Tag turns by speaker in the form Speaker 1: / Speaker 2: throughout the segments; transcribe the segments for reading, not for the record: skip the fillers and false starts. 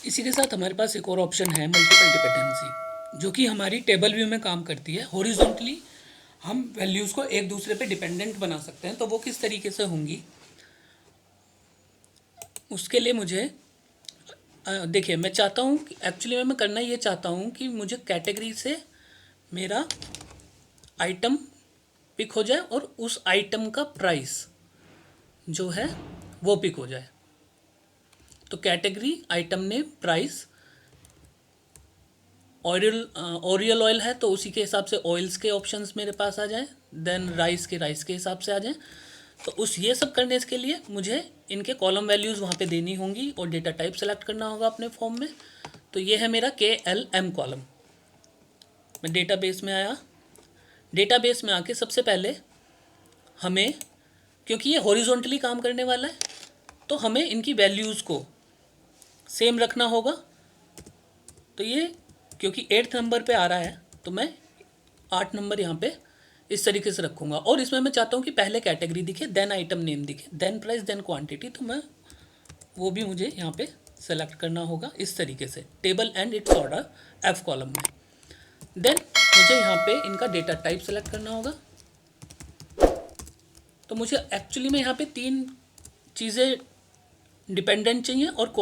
Speaker 1: इसी के साथ हमारे पास एक और ऑप्शन है मल्टीपल डिपेंडेंसी, जो कि हमारी टेबल व्यू में काम करती है। हॉरिजॉन्टली हम वैल्यूज़ को एक दूसरे पे डिपेंडेंट बना सकते हैं। तो वो किस तरीके से होंगी, उसके लिए मुझे देखिए, मैं चाहता हूँ कि एक्चुअली मैं करना ये चाहता हूँ कि मुझे कैटेगरी से मेरा आइटम पिक हो जाए और उस आइटम का प्राइस जो है वो पिक हो जाए। तो category, item name, price. Oriel oil है तो उसी के हिसाब से ऑयल्स के ऑप्शंस मेरे पास आ जाएं। देन राइस के हिसाब से आ जाएं। तो उस ये सब करने के लिए मुझे इनके कॉलम वैल्यूज़ वहाँ पे देनी होंगी और डेटा टाइप सेलेक्ट करना होगा अपने फॉर्म में। तो ये है मेरा KLM कॉलम। मैं डेटाबेस में आया। डेटाबेस में आके सबसे पहले हमें, क्योंकि ये हॉरिजॉन्टली काम करने वाला है, तो हमें इनकी वैल्यूज़ को सेम रखना होगा। तो ये क्योंकि 8th नंबर पे आ रहा है तो मैं 8 नंबर यहाँ पे इस तरीके से रखूँगा। और इसमें मैं चाहता हूँ कि पहले कैटेगरी दिखे, देन आइटम नेम दिखे, देन प्राइस, देन क्वांटिटी। तो मैं वो भी मुझे यहाँ पे सेलेक्ट करना होगा इस तरीके से, table and it's order F column में। देन मुझे यहाँ पे इनका डेटा टाइप सेलेक्ट करना होगा। तो मुझे एक्चुअली में यहाँ पे 3 चीज़ें डिपेंडेंट चाहिए और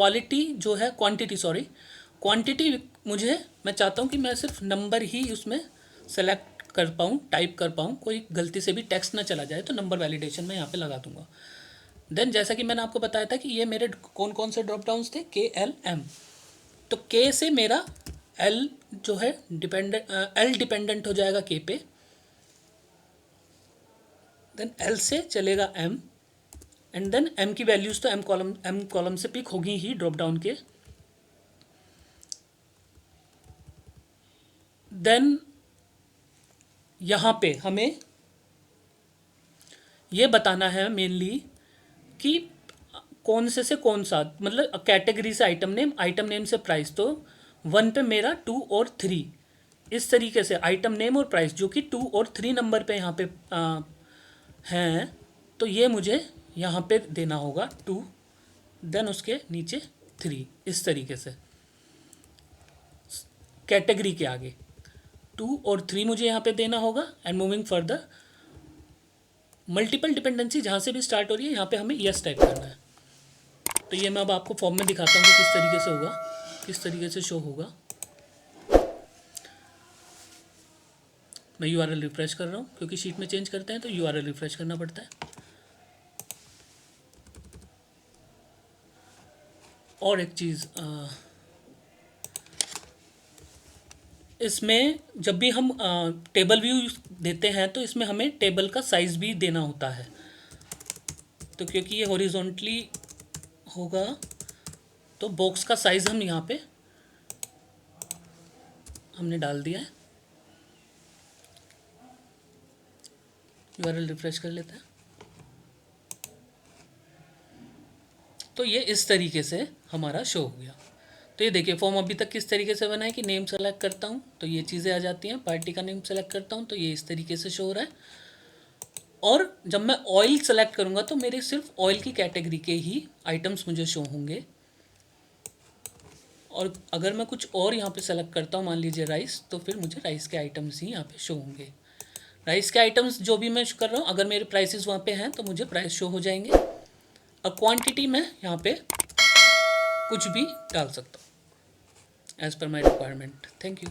Speaker 1: क्वांटिटी मुझे, मैं चाहता हूँ कि मैं सिर्फ नंबर ही उसमें सेलेक्ट कर पाऊँ, टाइप कर पाऊँ, कोई गलती से भी टेक्स्ट ना चला जाए। तो नंबर वैलिडेशन मैं यहाँ पे लगा दूंगा। देन जैसा कि मैंने आपको बताया था कि ये मेरे कौन कौन से ड्रॉप डाउन्स थे, KLM। तो K से मेरा L जो है L डिपेंडेंट हो जाएगा K पे। देन L से चलेगा M एंड देन M की वैल्यूज़ तो M कॉलम से पिक होगी ही ड्रॉप डाउन के। देन यहाँ पे हमें ये बताना है मेनली कि कौन से कौन सा, मतलब कैटेगरी से आइटम नेम से प्राइस। तो 1 पे मेरा 2 और 3, इस तरीके से आइटम नेम और प्राइस जो कि 2 और 3 नंबर पे यहाँ पे हैं। तो ये मुझे यहाँ पे देना होगा 2, देन उसके नीचे 3, इस तरीके से कैटेगरी के आगे 2 और 3 मुझे यहाँ पे देना होगा। And moving further multiple dependency जहाँ से भी स्टार्ट हो रही है यहाँ पे हमें यस टाइप करना है। तो ये मैं अब आपको फॉर्म में दिखाता हूँ कि किस तरीके से होगा, किस तरीके से शो होगा। मैं URL रिफ्रेश कर रहा हूँ क्योंकि शीट में चेंज करते हैं तो URL रिफ्रेश करना पड़ता है। और एक चीज़, इसमें जब भी हम टेबल व्यू देते हैं तो इसमें हमें टेबल का साइज़ भी देना होता है। तो क्योंकि ये हॉरिजॉन्टली होगा तो बॉक्स का साइज़ हम यहाँ पे हमने डाल दिया है। URL रिफ्रेश कर लेते हैं। तो ये इस तरीके से हमारा शो हो गया। तो ये देखिए फॉर्म अभी तक किस तरीके से बना है कि नेम सेलेक्ट करता हूँ तो ये चीज़ें आ जाती हैं, पार्टी का नेम सेलेक्ट करता हूँ तो ये इस तरीके से शो हो रहा है। और जब मैं ऑयल सेलेक्ट करूँगा तो मेरे सिर्फ ऑयल की कैटेगरी के ही आइटम्स मुझे शो होंगे। और अगर मैं कुछ और यहाँ पे सेलेक्ट करता हूँ, मान लीजिए राइस, तो फिर मुझे राइस के आइटम्स ही यहाँ पे शो होंगे। राइस के आइटम्स जो भी मैं कर रहा हूँ, अगर मेरे प्राइसेस वहाँ पे हैं तो मुझे प्राइस शो हो जाएंगे। और क्वांटिटी में यहाँ पे कुछ भी डाल सकता हूँ as per my requirement. Thank you.